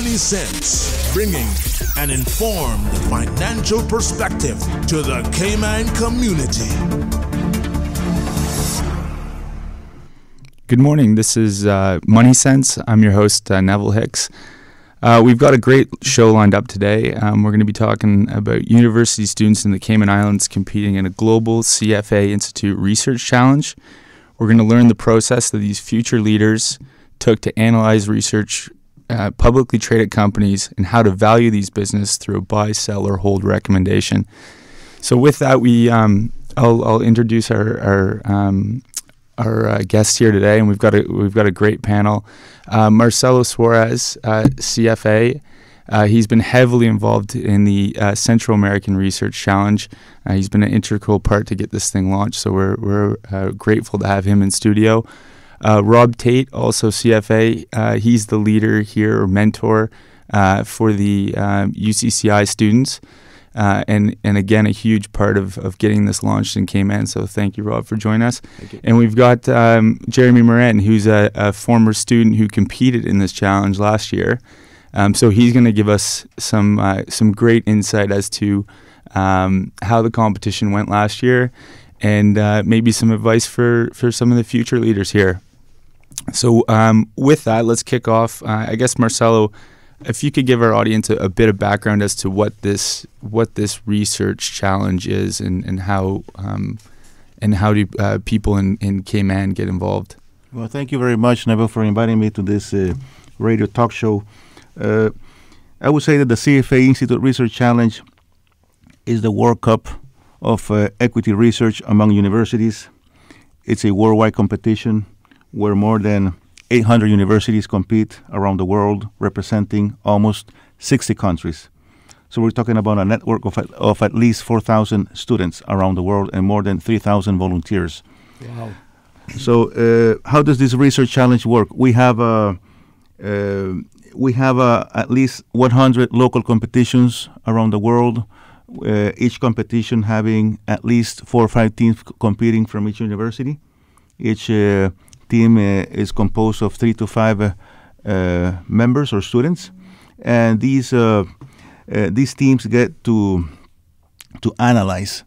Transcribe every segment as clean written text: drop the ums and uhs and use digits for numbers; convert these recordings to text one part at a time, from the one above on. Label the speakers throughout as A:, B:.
A: Moneysense, bringing an informed financial perspective to the Cayman community.
B: Good morning. This is Moneysense. I'm your host, Neville Hicks. We've got a great show lined up today. We're going to be talking about university students in the Cayman Islands competing in a global CFA Institute research challenge. We're going to learn the process that these future leaders took to analyze research publicly traded companies and how to value these business through a buy, sell, or hold recommendation. So with that, I'll introduce our guests here today, and we've got a great panel. Marcelo Suarez, CFA. He's been heavily involved in the Central American Research Challenge. He's been an integral part to get this thing launched, so we're grateful to have him in studio. Rob Tate, also CFA. He's the leader here, or mentor, for the UCCI students. And again, a huge part of getting this launched in Cayman. So thank you, Rob, for joining us.
C: Thank you.
B: And we've got Jeremy Moran, who's a former student who competed in this challenge last year. So he's going to give us some great insight as to how the competition went last year, and maybe some advice for some of the future leaders here. So with that, let's kick off. I guess, Marcelo, if you could give our audience a bit of background as to what this research challenge is, and how do people in Cayman get involved?
C: Well, thank you very much, Neville, for inviting me to this radio talk show. I would say that the CFA Institute Research Challenge is the World Cup of equity research among universities. It's a worldwide competition where more than 800 universities compete around the world, representing almost 60 countries. So we're talking about a network of at least 4,000 students around the world and more than 3,000 volunteers.
B: Wow.
C: So how does this research challenge work? We have at least 100 local competitions around the world, each competition having at least 4 or 5 teams competing from each university. Each team is composed of 3 to 5 members or students, and these teams get to analyze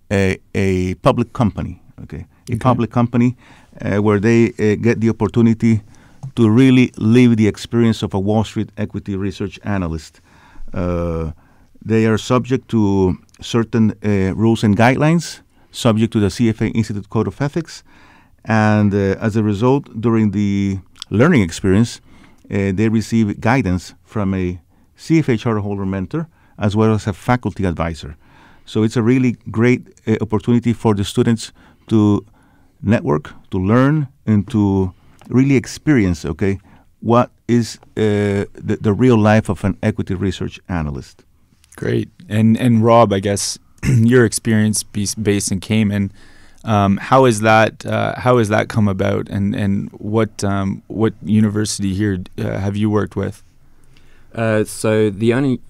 C: a public company, public company where they get the opportunity to really live the experience of a Wall Street equity research analyst. They are subject to certain rules and guidelines, subject to the CFA Institute Code of Ethics, and as a result, during the learning experience, they receive guidance from a CFA charterholder mentor as well as a faculty advisor. So it's a really great opportunity for the students to network, to learn, and to really experience, what is the real life of an equity research analyst.
B: Great. And Rob, I guess your experience based in Cayman, how has that come about, and what university here have you worked with?
D: So the only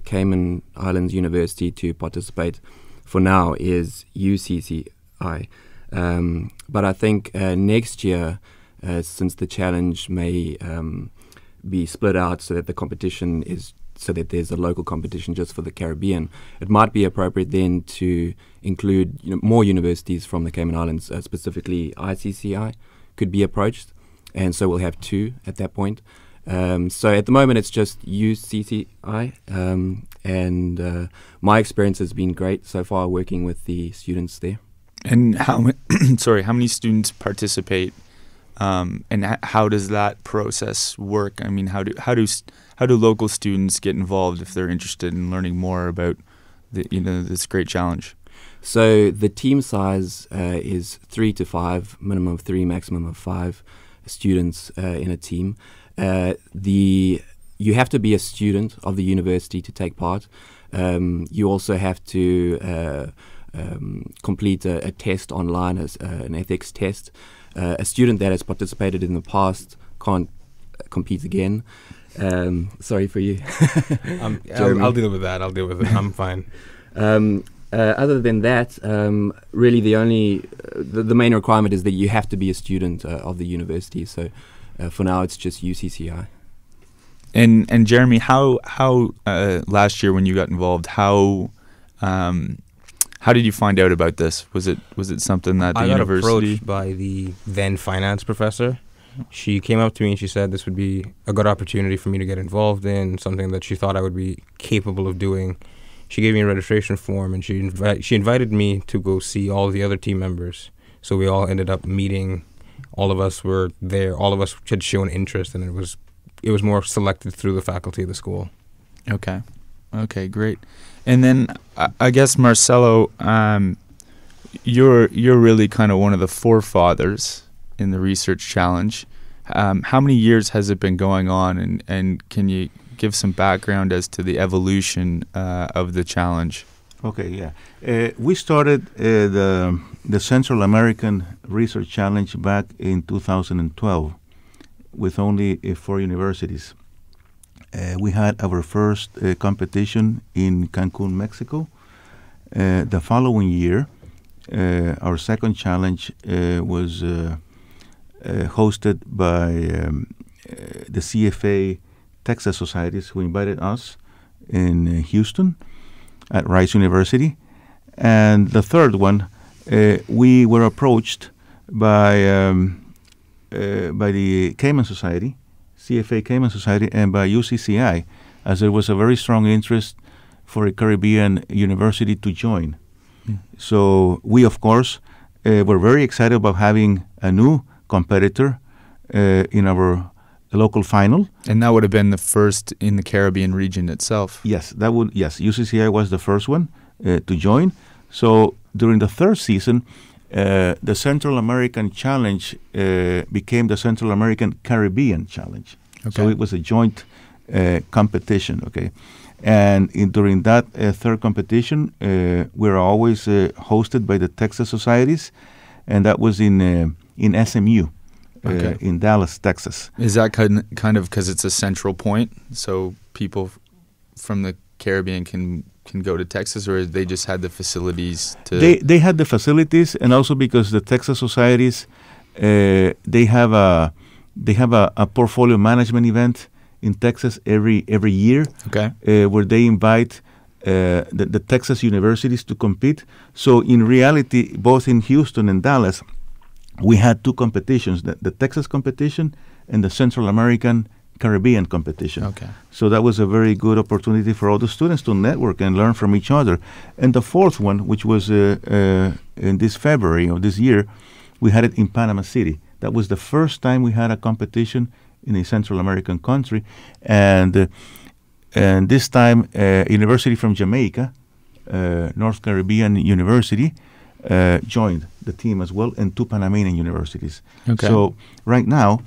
D: Cayman Islands university to participate for now is UCCI, but I think next year, since the challenge may be split out so that the competition is so that there's a local competition just for the Caribbean, it might be appropriate then to include more universities from the Cayman Islands, specifically ICCI could be approached, and so we'll have 2 at that point. So at the moment it's just UCCI, and my experience has been great so far working with the students there. And how
B: many students participate? And how does that process work? I mean, how do local students get involved if they're interested in learning more about this great challenge?
D: So the team size is 3 to 5, minimum of 3, maximum of 5 students in a team. You have to be a student of the university to take part. You also have to complete a test online, as an ethics test. A student that has participated in the past can't compete again. Sorry for you.
E: I'll deal with that. I'll deal with it. I'm fine.
D: Other than that, really the main requirement is that you have to be a student of the university. So for now, it's just UCCI.
B: And Jeremy, how last year when you got involved, how did you find out about this? Was it something that the university?
E: I got approached by the then finance professor. She came up to me and she said this would be a good opportunity for me to get involved in, something that she thought I would be capable of doing. She gave me a registration form and she invited me to go see all the other team members. So we all ended up meeting. All of us were there. All of us had shown interest, and it was more selected through the faculty of the school.
B: Okay, great. And then I guess Marcelo, you're really kind of one of the forefathers in the research challenge. How many years has it been going on, and can you give some background as to the evolution of the challenge?
C: Okay, yeah. We started the Central American Research Challenge back in 2012 with only 4 universities. We had our first competition in Cancun, Mexico. The following year, our second challenge was hosted by the CFA Texas Societies, who invited us in Houston at Rice University. And the third one, we were approached by the Cayman Society, CFA Cayman Society, and by UCCI, as there was a very strong interest for a Caribbean university to join. So we, of course, were very excited about having a new competitor in our local final.
B: And that would have been the first in the Caribbean region itself.
C: Yes, UCCI was the first one to join. So during the third season, the Central American Challenge became the Central American Caribbean Challenge. Okay. So it was a joint competition, okay? And during that third competition, we were always hosted by the Texas Societies, and that was in SMU. Okay. In Dallas, Texas.
B: Is that kind of because it's a central point, so people from the Caribbean can go to Texas, or they just had the facilities to?
C: They had the facilities, and also because the Texas Societies, they have a portfolio management event in Texas every year.
B: Okay.
C: Where they invite the Texas universities to compete. So in reality, both in Houston and Dallas, we had 2 competitions, the Texas competition and the Central American Caribbean competition.
B: Okay.
C: So that was a very good opportunity for all the students to network and learn from each other. And the fourth one, which was in this February of this year, we had it in Panama City. That was the first time we had a competition in a Central American country. And this time, a university from Jamaica, North Caribbean University, joined the team as well, and 2 Panamanian universities.
B: Okay.
C: So right now,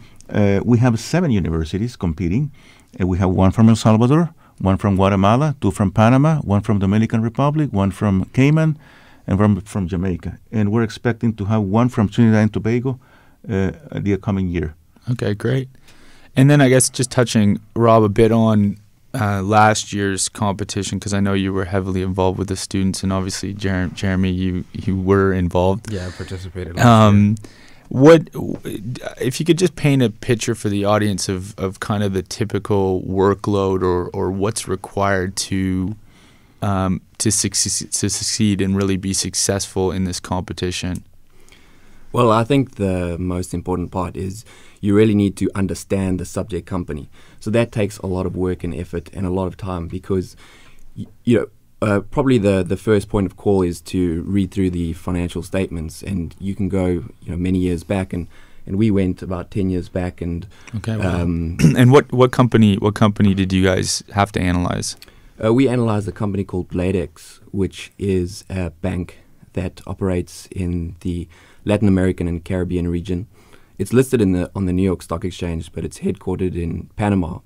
C: we have 7 universities competing. We have 1 from El Salvador, 1 from Guatemala, 2 from Panama, 1 from Dominican Republic, 1 from Cayman, and from Jamaica. And we're expecting to have 1 from Trinidad and Tobago the coming year.
B: Okay, great. And then I guess just touching, Rob, a bit on last year's competition, because I know you were heavily involved with the students, and obviously Jeremy, you were involved.
E: Yeah, I participated last year.
B: What if you could just paint a picture for the audience of kind of the typical workload or what's required to succeed and really be successful in this competition?
D: Well, I think the most important part is you really need to understand the subject company. So that takes a lot of work and effort and a lot of time, because probably the first point of call is to read through the financial statements, and you can go many years back, and we went about 10 years back. And
B: okay, wow. And what company did you guys have to analyze?
D: We analyzed a company called Bladex, which is a bank that operates in the Latin American and Caribbean region. It's listed on the New York Stock Exchange, but it's headquartered in Panama.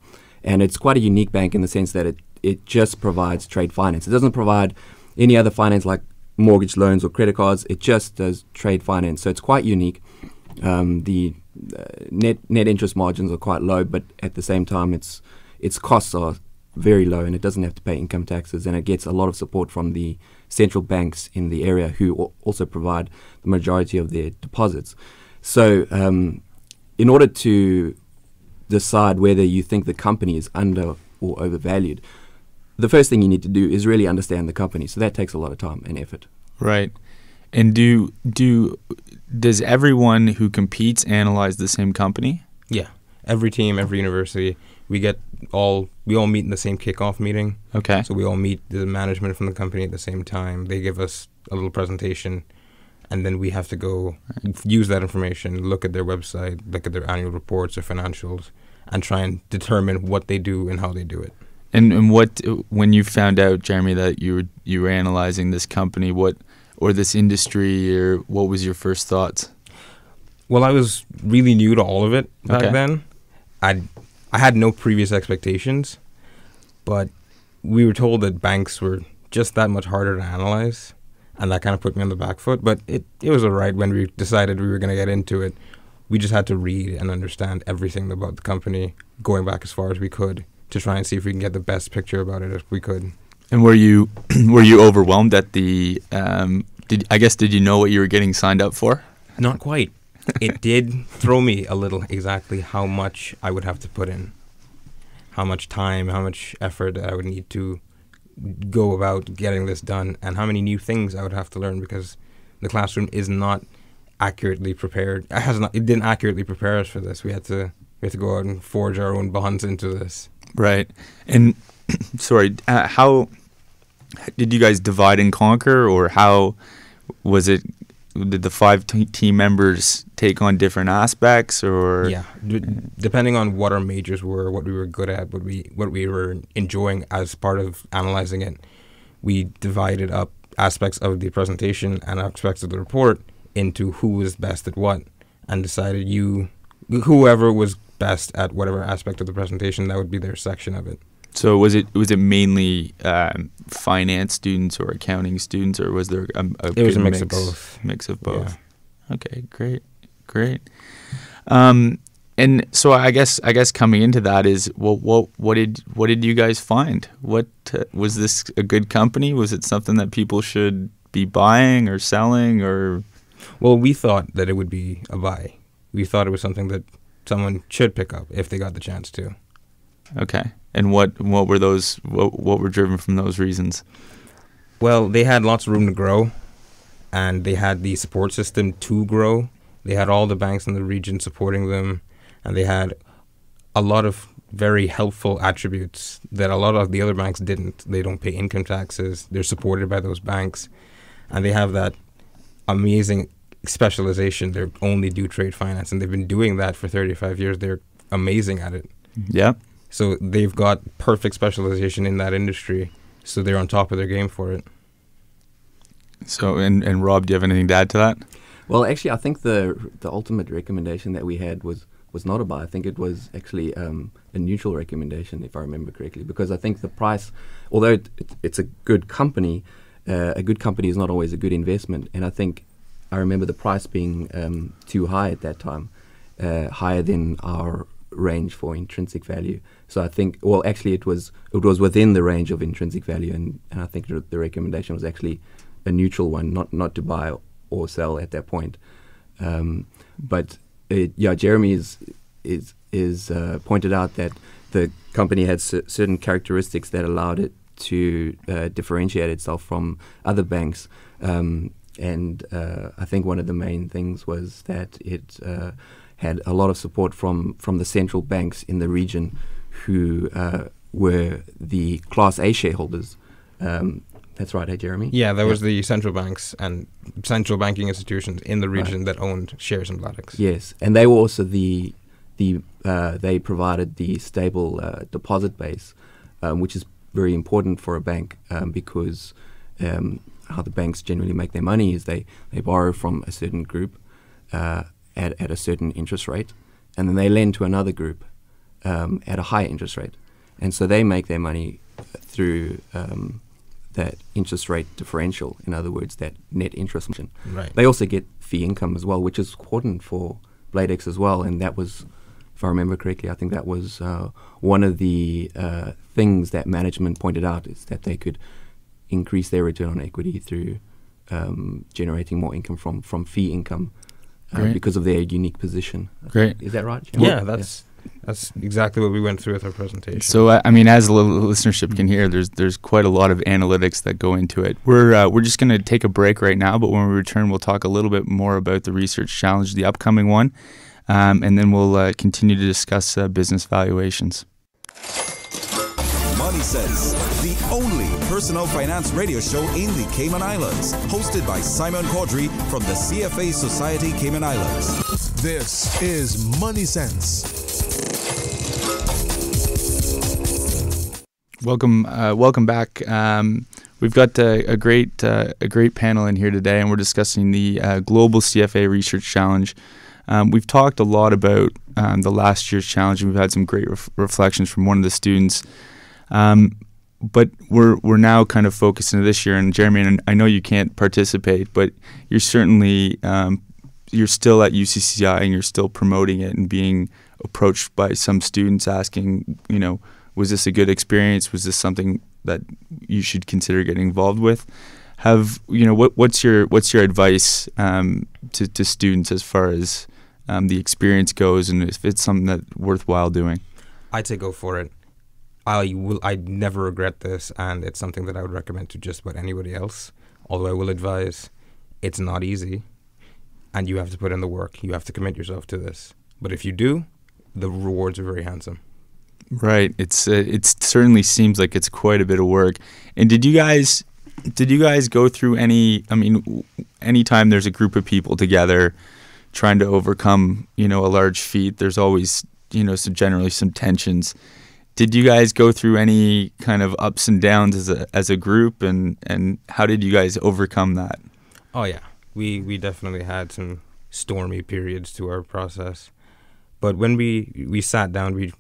D: And it's quite a unique bank in the sense that it just provides trade finance. It doesn't provide any other finance like mortgage loans or credit cards. It just does trade finance. So it's quite unique. The net interest margins are quite low, but at the same time, its costs are very low, and it doesn't have to pay income taxes, and it gets a lot of support from the central banks in the area, who also provide the majority of their deposits. So in order to decide whether you think the company is under or overvalued, the first thing you need to do is really understand the company. So that takes a lot of time and effort.
B: Right. And does everyone who competes analyze the same company?
E: Yeah. Every team, every university, we all meet in the same kickoff meeting.
B: Okay.
E: So we all meet the management from the company at the same time. They give us a little presentation, and then we have to go use that information, look at their website, look at their annual reports or financials, and try and determine what they do and how they do it.
B: And what, when you found out, Jeremy, that you were analyzing this company, or this industry, or what was your first thoughts?
E: Well, I was really new to all of it back
B: Okay.
E: then. I had no previous expectations, but we were told that banks were just that much harder to analyze, and that kind of put me on the back foot. But it was all right when we decided we were going to get into it. We just had to read and understand everything about the company, going back as far as we could, to try and see if we can get the best picture about it as we could.
B: And were you overwhelmed at the? Did you know what you were getting signed up for?
E: Not quite. It did throw me a little exactly how much I would have to put in, how much time, how much effort I would need to go about getting this done, and how many new things I would have to learn, because the classroom is not accurately prepared. It didn't accurately prepare us for this. We had to go out and forge our own bonds into this.
B: Right. And sorry, how did you guys divide and conquer, or how was it? Did the 5 team members take on different aspects, or?
E: Yeah, depending on what our majors were, what we were good at, what we were enjoying as part of analyzing it, we divided up aspects of the presentation and aspects of the report into who was best at what, and decided whoever was best at whatever aspect of the presentation, that would be their section of it.
B: So was it mainly finance students or accounting students, or was there a
E: It was
B: good
E: a mix of both.
B: Mix of both.
E: Yeah.
B: Okay, great. And so I guess coming into that is what did you guys find? What was this a good company? Was it something that people should be buying or selling, or?
E: Well, we thought that it would be a buy. We thought it was something that someone should pick up if they got the chance to.
B: Okay. And what were those? What were driven from those reasons?
E: Well, they had lots of room to grow, and they had the support system to grow. They had all the banks in the region supporting them, and they had a lot of very helpful attributes that a lot of the other banks didn't. They don't pay income taxes. They're supported by those banks, and they have that amazing specialization. They only do trade finance, and they've been doing that for 35 years. They're amazing at it.
B: Yeah.
E: So they've got perfect specialization in that industry, so they're on top of their game for it.
B: So, and Rob, do you have anything to add to that?
D: Well, actually, I think the ultimate recommendation that we had was not a buy. I think it was actually a neutral recommendation, if I remember correctly, because I think the price, although it's a good company is not always a good investment. And I think I remember the price being too high at that time, higher than our range for intrinsic value. So I think, well, actually it was within the range of intrinsic value, and I think the recommendation was actually a neutral one, not to buy or sell at that point. But Jeremy is pointed out that the company had certain characteristics that allowed it to differentiate itself from other banks. And I think one of the main things was that it had a lot of support from the central banks in the region, who were the Class A shareholders. That's right, hey, Jeremy?
E: Yeah, there was the central banks and central banking institutions in the region that owned shares in Bladex.
D: Yes, and they were also they provided the stable deposit base, which is very important for a bank, because how the banks generally make their money is they borrow from a certain group at a certain interest rate, and then they lend to another group at a higher interest rate. And so they make their money through that interest rate differential, in other words, that net interest margin.
E: Right.
D: They also get fee income as well, which is important for Bladex as well, and that was, if I remember correctly, I think that was one of the things that management pointed out, is that they could increase their return on equity through generating more income from fee income because of their unique position.
B: Great.
D: Is that right?
E: Yeah, that's exactly what we went through with our presentation.
B: So, I mean, as the listenership can hear, there's quite a lot of analytics that go into it. We're just going to take a break right now, but when we return, we'll talk a little bit more about the research challenge, the upcoming one, and then we'll continue to discuss business valuations.
F: Moneysense, the only personal finance radio show in the Cayman Islands, hosted by Simon Caudry from the CFA Society Cayman Islands.
A: This is Moneysense.
B: Welcome back. We've got a great panel in here today, and we're discussing the Global CFA Research Challenge. We've talked a lot about the last year's challenge, and we've had some great reflections from one of the students. But we're now kind of focused into this year, and Jeremy, and I know you can't participate, but you're certainly you're still at UCCI and you're still promoting it and being approached by some students asking, was this a good experience? Was this something that you should consider getting involved with? What's your advice to students as far as the experience goes, and if it's something that's worthwhile doing?
E: I'd say go for it. I'd never regret this, and it's something that I would recommend to just about anybody else. Although I will advise, it's not easy, and you have to put in the work. You have to commit yourself to this. But if you do, the rewards are very handsome.
B: Right. It certainly seems like it's quite a bit of work. And did you guys go through anytime there's a group of people together trying to overcome, a large feat, there's always, generally some tensions. Did you guys go through any kind of ups and downs as a group, and how did you guys overcome that?
E: Oh yeah, we definitely had some stormy periods to our process, but when we sat down, we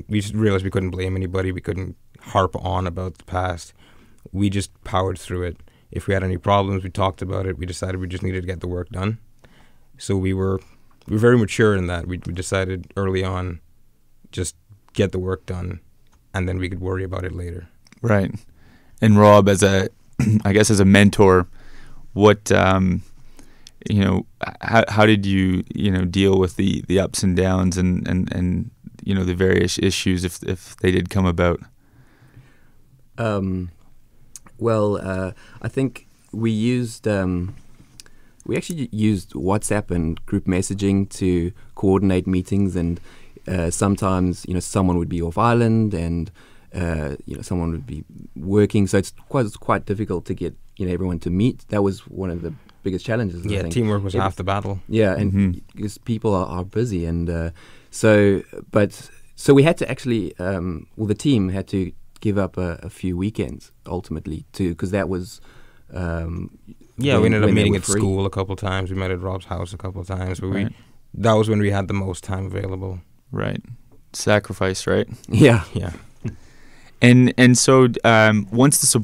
E: just realized we couldn't blame anybody. We couldn't harp on about the past. We just powered through it. If we had any problems, we talked about it. We decided we just needed to get the work done. So we were very mature in that. We decided early on, just get the work done, and then we could worry about it later. Right.
B: And Rob, as a mentor, what how did you deal with the ups and downs and the various issues if they did come about?
D: I think we actually used WhatsApp and group messaging to coordinate meetings, and sometimes someone would be off island, and someone would be working, so it's quite difficult to get everyone to meet. That was one of the biggest challenges.
E: Yeah, I think teamwork was half the battle.
D: Yeah, and because people are busy, and so we had to actually the team had to give up a few weekends ultimately because that was
E: we ended up meeting at school a couple of times. We met at Rob's house a couple of times, but that was when we had the most time available.
B: Right. Sacrifice, right?
D: Yeah.
E: Yeah.
B: And so once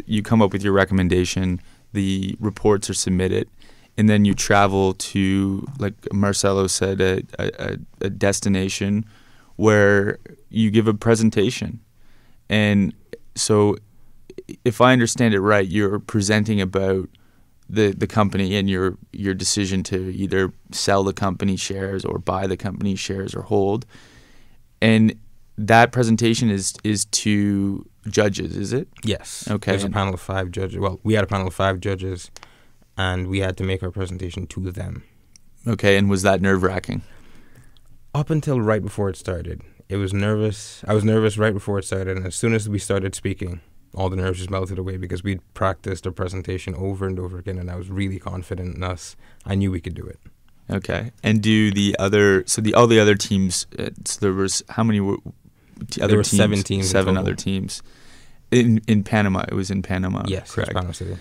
B: you come up with your recommendation, the reports are submitted, and then you travel to, like Marcelo said, a destination where you give a presentation. And so if I understand it right, you're presenting about the company and your decision to either sell the company shares or buy the company shares or hold. And that presentation is to judges, is it?
E: Yes.
B: Okay.
E: There's a panel of 5 judges. Well, we had a panel of 5 judges, and we had to make our presentation to them.
B: Okay, and was that nerve-wracking?
E: Up until right before it started. It was nervous. I was nervous right before it started, and as soon as we started speaking, all the nerves just melted away because we'd practiced our presentation over and over again, and I was really confident in us. I knew we could do it.
B: Okay. And all the other teams, so there was, how many were
E: there were 7 teams.
B: 7 other teams. In Panama. It was in Panama.
E: Yes,
B: correct.
E: Panama City.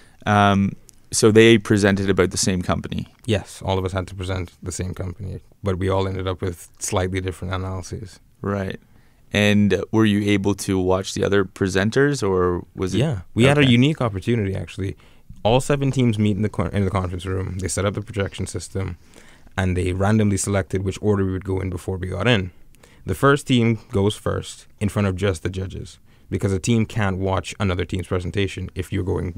B: So they presented about the same company.
E: Yes, all of us had to present the same company, but we all ended up with slightly different analyses.
B: Right. And were you able to watch the other presenters, or was it?
E: Yeah, we had a unique opportunity, actually. All 7 teams meet in the conference room. They set up the projection system, and they randomly selected which order we would go in before we got in. The first team goes first in front of just the judges. because a team can't watch another team's presentation if you're going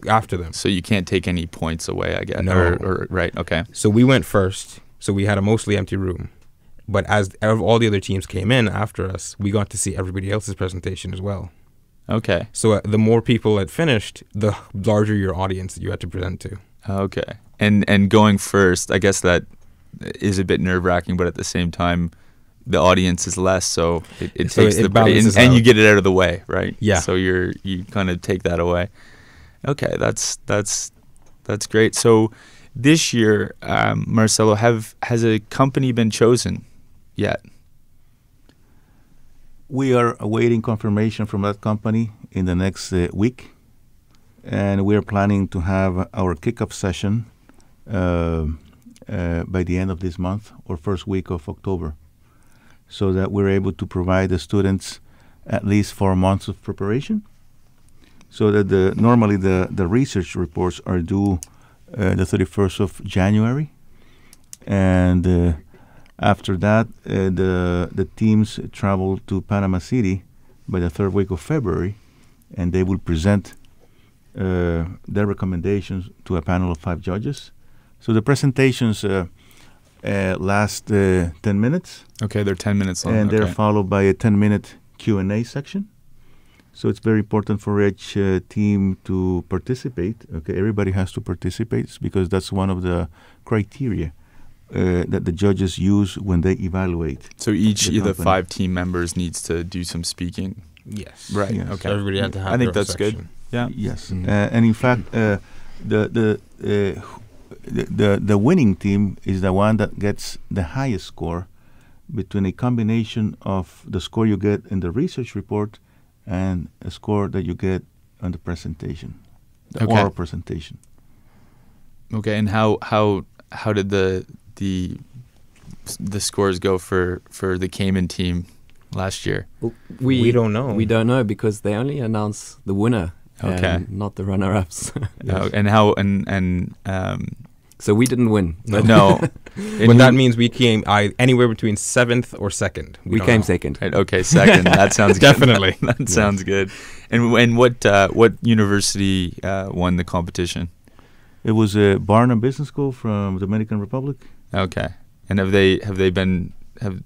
E: after them.
B: So you can't take any points away, I guess.
E: No.
B: Right, okay.
E: So we went first, so we had a mostly empty room. But as all the other teams came in after us, we got to see everybody else's presentation as well.
B: Okay.
E: So the more people had finished, the larger your audience that you had to present to.
B: Okay. And going first, I guess that is a bit nerve-wracking, but at the same time, the audience is less, so it takes the
E: balances
B: and
E: out.
B: you get it out of the way, right?
E: Yeah.
B: So you kind of take that away. Okay, that's great. So this year, Marcelo, has a company been chosen yet?
C: We are awaiting confirmation from that company in the next week, and we are planning to have our kickoff session by the end of this month or first week of October, so that we're able to provide the students at least 4 months of preparation, so that normally the research reports are due the 31st of January, and after that, the teams travel to Panama City by the third week of February, and they will present their recommendations to a panel of 5 judges. So the presentations last 10 minutes.
B: Okay, they're 10 minutes long.
C: And they're
B: okay.
C: followed by a 10-minute Q&A section. So it's very important for each team to participate. Okay, everybody has to participate because that's one of the criteria that the judges use when they evaluate.
B: So each of the
C: company.
B: 5 team members needs to do some speaking.
E: Yes.
B: Right.
C: Yes.
B: Okay.
E: So everybody had to have
B: I think
E: their
B: that's
E: section.
B: good. Yeah.
C: Yes,
E: Mhm.
C: and in fact, the winning team is the one that gets the highest score between a combination of the score you get in the research report and a score that you get on the presentation, the
B: Okay.
C: oral presentation.
B: Okay. And how did the scores go for the Cayman team last year?
E: We don't know.
D: We don't know because they only announce the winner,
B: Okay.
D: and not the runner-ups.
B: And how
D: So we didn't win. But
B: no.
E: But that means we came anywhere between 7th or 2nd.
D: we
E: don't
D: came
E: know.
D: second.
B: Right, okay, second. That sounds good.
E: Definitely.
B: That sounds good. And what university won the competition?
C: It was Barnum Business School from Dominican Republic.
B: Okay. And have they been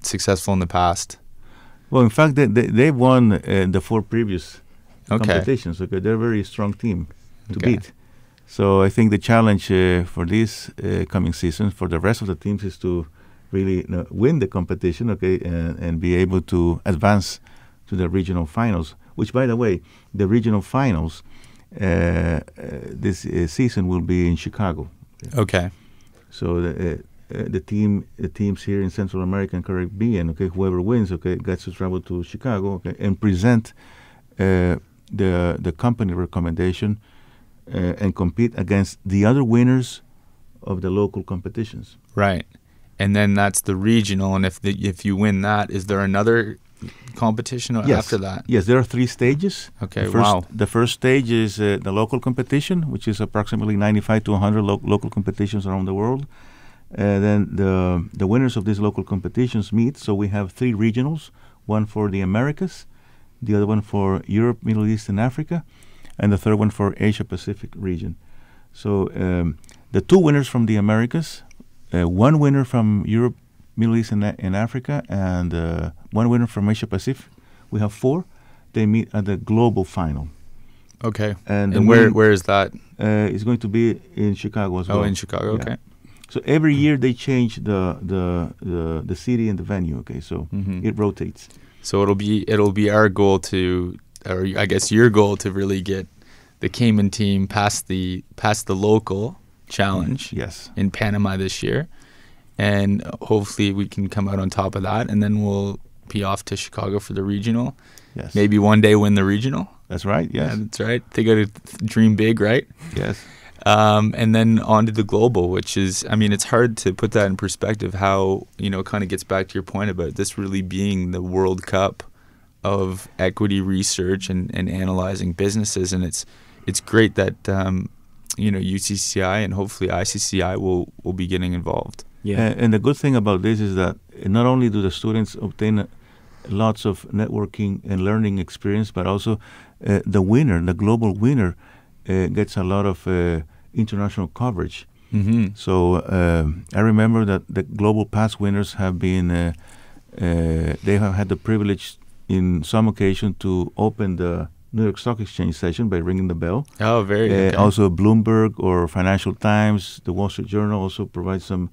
B: successful in the past?
C: Well, in fact, they've won the 4 previous
B: Okay.
C: competitions. Okay, they're a very strong team to
B: Okay.
C: beat. So I think the challenge for this coming season for the rest of the teams is to really win the competition, okay, and be able to advance to the regional finals. Which, by the way, the regional finals this season will be in Chicago.
B: Okay.
C: So the teams here in Central America and Caribbean, okay, whoever wins, okay, gets to travel to Chicago, okay, and present the company recommendation and compete against the other winners of the local competitions.
B: Right. And then that's the regional, and if you win that, is there another competition after that?
C: Yes, there are 3 stages.
B: Okay, wow.
C: The first stage is the local competition, which is approximately 95 to 100 local competitions around the world. Then the winners of these local competitions meet. So we have 3 regionals, one for the Americas, the other one for Europe, Middle East, and Africa, and the third one for Asia Pacific region. So the 2 winners from the Americas, 1 winner from Europe, Middle East, and Africa, and 1 winner from Asia Pacific. We have 4. They meet at the global final.
B: Okay.
C: And
B: And where is that?
C: It's going to be in Chicago as well.
B: Oh, in Chicago.
C: Yeah.
B: Okay.
C: So every year they change the city and the venue. Okay, so it rotates.
B: So it'll be our goal or I guess your goal to really get the Cayman team past the local challenge
C: Yes.
B: in Panama this year, and hopefully we can come out on top of that, and then we'll be off to Chicago for the regional.
C: Yes.
B: Maybe one day win the regional.
C: That's right. Yes.
B: Yeah, that's right. They got to dream big, right?
C: Yes.
B: And then on to the global, which is, I mean, it's hard to put that in perspective how, it kind of gets back to your point about this really being the World Cup of equity research and analyzing businesses. And it's great that, UCCI and hopefully ICCI will be getting involved.
D: Yeah.
C: And the good thing about this is that not only do the students obtain lots of networking and learning experience, but also the winner, the global winner, gets a lot of international coverage.
B: Mm-hmm.
C: So I remember that the global past winners have been, they have had the privilege in some occasion to open the New York Stock Exchange session by ringing the bell.
B: Oh, very good.
C: Also, Bloomberg or Financial Times, the Wall Street Journal also provides some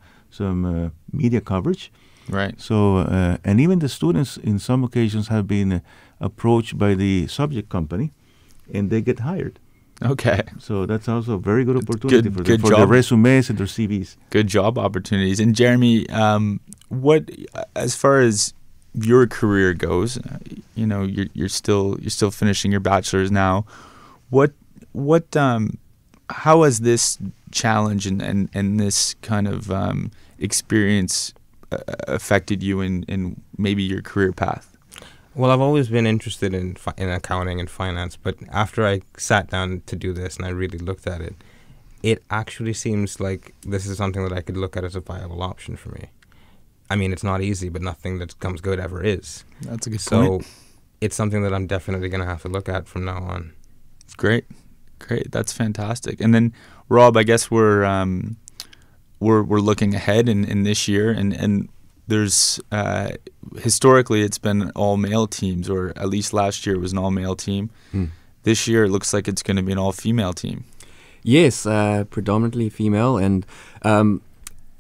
C: media coverage.
B: Right.
C: So, and even the students in some occasions have been approached by the subject company, and they get hired.
B: Okay.
C: So that's also a very good opportunity for
B: good
C: their resumes and their CVs.
B: Good job opportunities. And Jeremy, what, as far as your career goes, you're still finishing your bachelor's now. How has this challenge and this kind of experience affected you in maybe your career path?
E: Well, I've always been interested in accounting and finance, but after I sat down to do this and I really looked at it, it actually seems like this is something that I could look at as a viable option for me. I mean, it's not easy, but nothing that comes good ever is.
B: That's a good
E: So
B: point.
E: it's something that I'm definitely going to have to look at from now on.
B: Great. That's fantastic. And then, Rob, I guess we're looking ahead in this year, and there's historically it's been all male teams, or at least last year it was an all male team. This year it looks like it's going to be an all female team.
D: Yes, predominantly female, and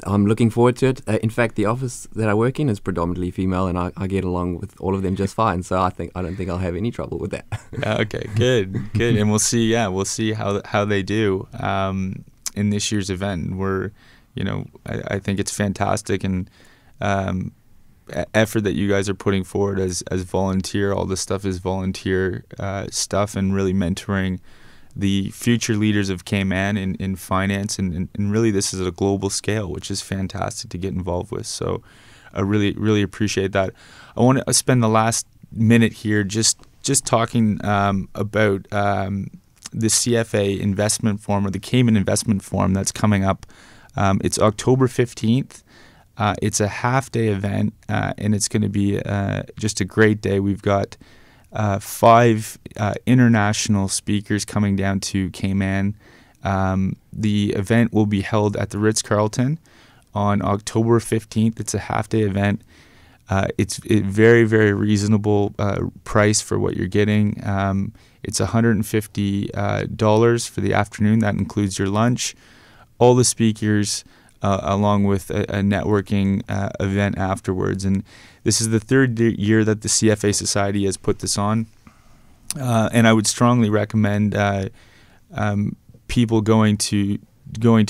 D: I'm looking forward to it. In fact, the office that I work in is predominantly female, and I get along with all of them just fine. So I don't think I'll have any trouble with that.
B: Yeah, okay, good, and we'll see. Yeah, we'll see how they do in this year's event. I think it's fantastic, and effort that you guys are putting forward as volunteer. All this stuff is volunteer stuff, and really mentoring the future leaders of Cayman in finance, and really this is at a global scale, which is fantastic to get involved with. So I really appreciate that. I want to spend the last minute here just talking about the CFA Investment Forum, or the Cayman Investment Forum, that's coming up. It's October 15th. It's a half-day event, and it's going to be just a great day. We've got 5 international speakers coming down to Cayman. The event will be held at the Ritz-Carlton on October 15th. It's a half-day event. It's a very, very reasonable price for what you're getting. It's $150 for the afternoon. That includes your lunch, all the speakers, along with a networking event afterwards. And this is the 3rd year that the CFA Society has put this on. And I would strongly recommend people going to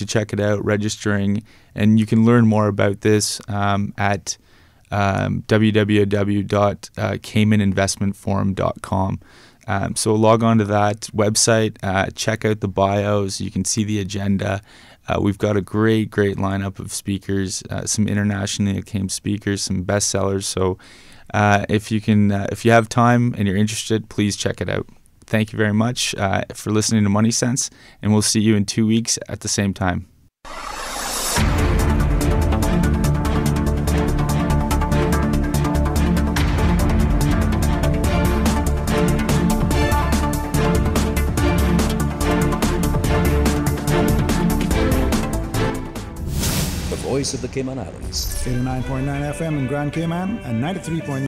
B: check it out, registering, and you can learn more about this at www.caymaninvestmentforum.com. So log on to that website, check out the bios. You can see the agenda. We've got a great lineup of speakers, some internationally acclaimed speakers, some bestsellers. So if you have time and you're interested, please check it out. Thank you very much for listening to Moneysense, and we'll see you in 2 weeks at the same time.
F: Voice of the Cayman Islands.
G: 89.9 FM in Grand Cayman and 93.9